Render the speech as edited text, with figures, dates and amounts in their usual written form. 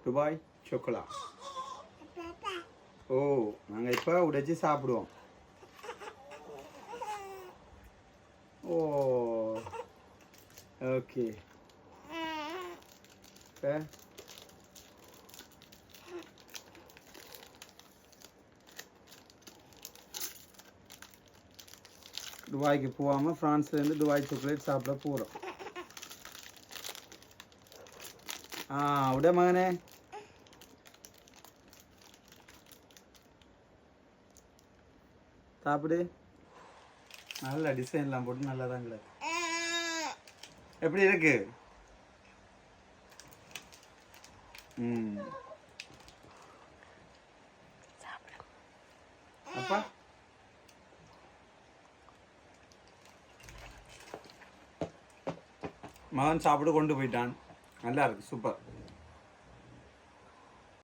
Dubai சொக்கலா. ஓ, நாங்கள் இப்போ உடைச்சி சாப்பிடுவோம். ஓ, ஓகே. இப்போ துபாய்க்கு போகாமல் ஃப்ரான்ஸ்லேருந்து துபாய் சாக்லேட் சாப்பிட போகிறோம். விட மகனே. சாப்பிடு. நல்ல டிசைன்லாம் போட்டு நல்லா தான் கிடக்கு. எப்படி இருக்கு? அப்பா மகன் சாப்பிட்டு கொண்டு போயிட்டான். நல்லா இருக்கு, சூப்பர்.